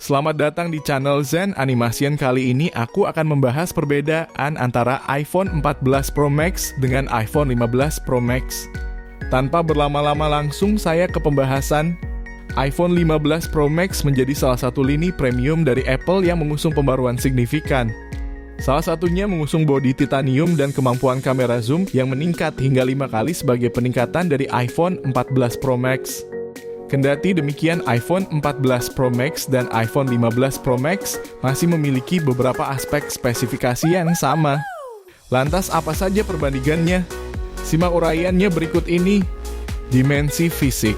Selamat datang di channel Zen Animation. Kali ini aku akan membahas perbedaan antara iPhone 14 Pro Max dengan iPhone 15 Pro Max. Tanpa berlama-lama langsung saya ke pembahasan. iPhone 15 Pro Max menjadi salah satu lini premium dari Apple yang mengusung pembaruan signifikan. Salah satunya mengusung bodi titanium dan kemampuan kamera zoom yang meningkat hingga 5 kali sebagai peningkatan dari iPhone 14 Pro Max. Kendati demikian, iPhone 14 Pro Max dan iPhone 15 Pro Max masih memiliki beberapa aspek spesifikasi yang sama. Lantas apa saja perbandingannya? Simak uraiannya berikut ini. Dimensi fisik.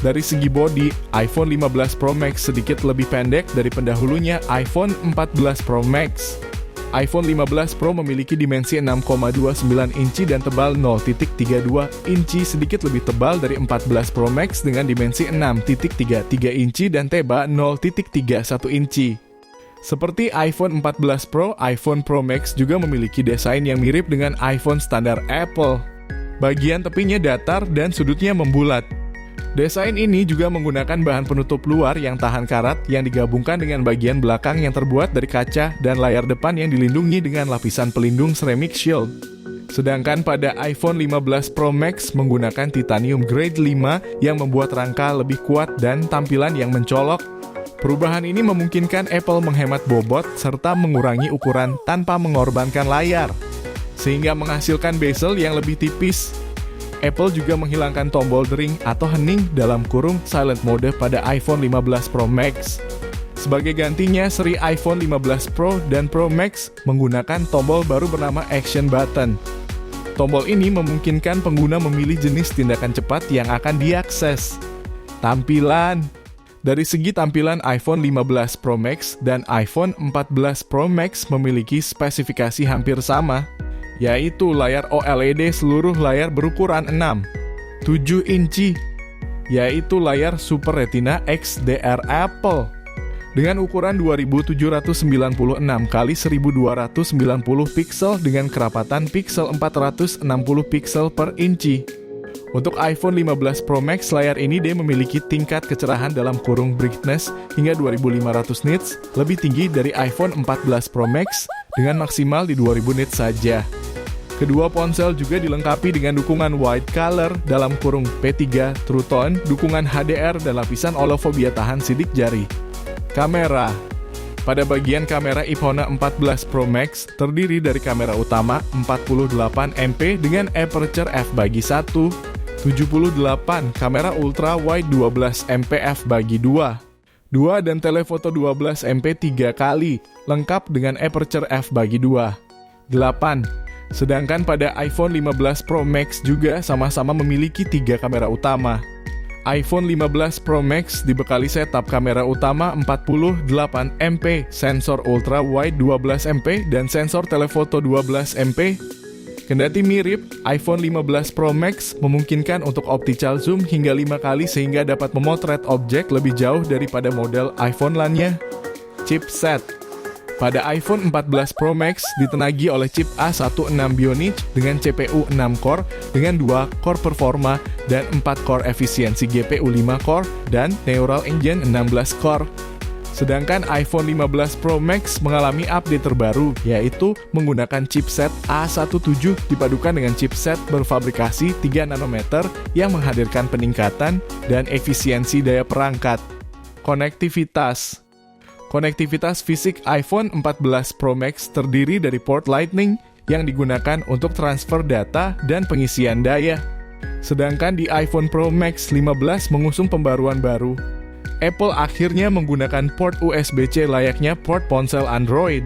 Dari segi bodi, iPhone 15 Pro Max sedikit lebih pendek dari pendahulunya iPhone 14 Pro Max. iPhone 15 Pro memiliki dimensi 6,29 inci dan tebal 0,32 inci, sedikit lebih tebal dari 14 Pro Max dengan dimensi 6,33 inci dan tebal 0,31 inci. Seperti iPhone 14 Pro, iPhone Pro Max juga memiliki desain yang mirip dengan iPhone standar Apple. Bagian tepinya datar dan sudutnya membulat. Desain ini juga menggunakan bahan penutup luar yang tahan karat yang digabungkan dengan bagian belakang yang terbuat dari kaca dan layar depan yang dilindungi dengan lapisan pelindung ceramic shield. Sedangkan pada iPhone 15 Pro Max menggunakan titanium grade 5 yang membuat rangka lebih kuat dan tampilan yang mencolok. Perubahan ini memungkinkan Apple menghemat bobot serta mengurangi ukuran tanpa mengorbankan layar, sehingga menghasilkan bezel yang lebih tipis. Apple juga menghilangkan tombol dering atau hening dalam kurung silent mode pada iPhone 15 Pro Max. Sebagai gantinya, seri iPhone 15 Pro dan Pro Max menggunakan tombol baru bernama Action Button. Tombol ini memungkinkan pengguna memilih jenis tindakan cepat yang akan diakses. Tampilan. Dari segi tampilan, iPhone 15 Pro Max dan iPhone 14 Pro Max memiliki spesifikasi hampir sama, yaitu layar OLED seluruh layar berukuran 6,7 inci, yaitu layar Super Retina XDR Apple, dengan ukuran 2796 x 1290 piksel dengan kerapatan piksel 460 piksel per inci. Untuk iPhone 15 Pro Max, layar ini memiliki tingkat kecerahan dalam kurung brightness hingga 2500 nits, lebih tinggi dari iPhone 14 Pro Max dengan maksimal di 2000 nits saja. Kedua ponsel juga dilengkapi dengan dukungan wide color dalam kurung P3 True Tone, dukungan HDR dan lapisan olofobia tahan sidik jari. Kamera. Pada bagian kamera, iPhone 14 Pro Max terdiri dari kamera utama 48MP dengan aperture f/1, 78, kamera ultra wide 12MP f/2, 2 dan telefoto 12MP 3 kali, lengkap dengan aperture f/2, 8. Sedangkan pada iPhone 15 Pro Max juga sama-sama memiliki 3 kamera utama. iPhone 15 Pro Max dibekali setup kamera utama 48MP, sensor ultra wide 12MP, dan sensor telefoto 12MP. Kendati mirip, iPhone 15 Pro Max memungkinkan untuk optical zoom hingga 5 kali sehingga dapat memotret objek lebih jauh daripada model iPhone lainnya. Chipset. Pada iPhone 14 Pro Max ditenagi oleh chip A16 Bionic dengan CPU 6 core dengan 2 core performa dan 4 core efisiensi, GPU 5 core dan Neural Engine 16 core. Sedangkan iPhone 15 Pro Max mengalami update terbaru, yaitu menggunakan chipset A17 dipadukan dengan chipset berfabrikasi 3 nanometer yang menghadirkan peningkatan dan efisiensi daya perangkat. Konektivitas. Konektivitas fisik iPhone 14 Pro Max terdiri dari port Lightning yang digunakan untuk transfer data dan pengisian daya. Sedangkan di iPhone Pro Max 15 mengusung pembaruan baru. Apple akhirnya menggunakan port USB-C layaknya port ponsel Android.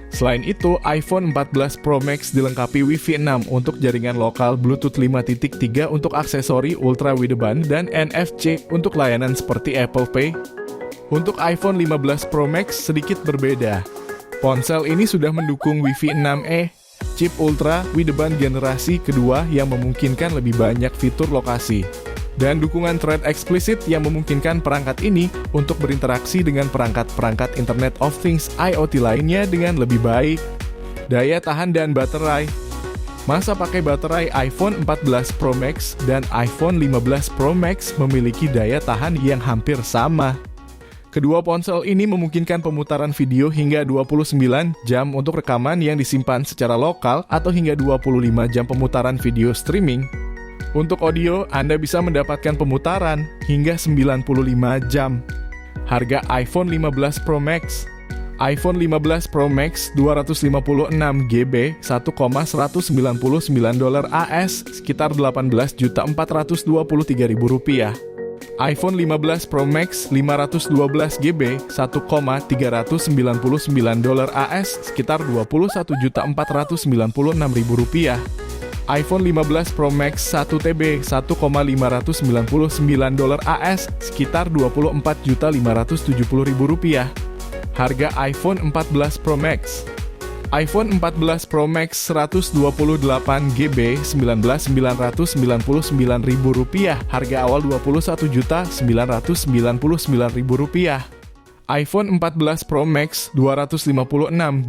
Selain itu, iPhone 14 Pro Max dilengkapi Wi-Fi 6 untuk jaringan lokal, Bluetooth 5.3 untuk aksesori ultra wideband, dan NFC untuk layanan seperti Apple Pay. Untuk iPhone 15 Pro Max sedikit berbeda. Ponsel ini sudah mendukung Wi-Fi 6E, chip ultra wideband generasi kedua yang memungkinkan lebih banyak fitur lokasi, dan dukungan Thread Explicit yang memungkinkan perangkat ini untuk berinteraksi dengan perangkat-perangkat Internet of Things IoT lainnya dengan lebih baik. Daya tahan dan baterai. Masa pakai baterai iPhone 14 Pro Max dan iPhone 15 Pro Max memiliki daya tahan yang hampir sama. Kedua ponsel ini memungkinkan pemutaran video hingga 29 jam untuk rekaman yang disimpan secara lokal atau hingga 25 jam pemutaran video streaming. Untuk audio, Anda bisa mendapatkan pemutaran hingga 95 jam. Harga iPhone 15 Pro Max. iPhone 15 Pro Max 256 GB $1,199 AS sekitar Rp18.423.000. iPhone 15 Pro Max 512 GB $1,399 AS sekitar Rp21.496.000. iPhone 15 Pro Max 1 TB $1,599 AS sekitar Rp24.570.000. Harga iPhone 14 Pro Max. iPhone 14 Pro Max 128 GB $19.999.000. Harga awal Rp21.999.000. iPhone 14 Pro Max 256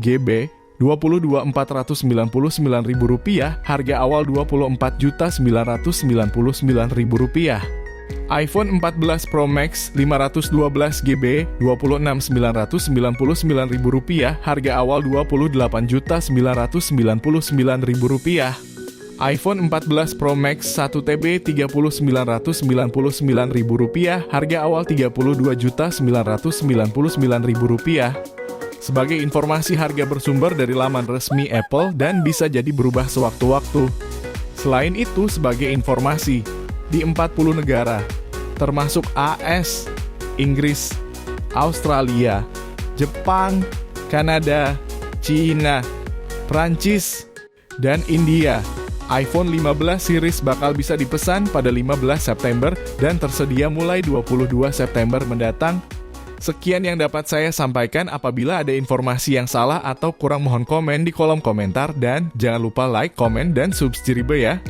GB $22.499.000. Harga awal Rp24.999.000. iPhone 14 Pro Max 512 GB $26.999.000. Harga awal Rp28.999.000. iPhone 14 Pro Max 1 TB $39.999.000. Harga awal Rp32.999.000. Sebagai informasi, harga bersumber dari laman resmi Apple dan bisa jadi berubah sewaktu-waktu. Selain itu, sebagai informasi, di 40 negara, termasuk AS, Inggris, Australia, Jepang, Kanada, Cina, Prancis, dan India, iPhone 15 series bakal bisa dipesan pada 15 September dan tersedia mulai 22 September mendatang. Sekian yang dapat saya sampaikan. Apabila ada informasi yang salah atau kurang, mohon komen di kolom komentar dan jangan lupa like, komen, dan subscribe ya.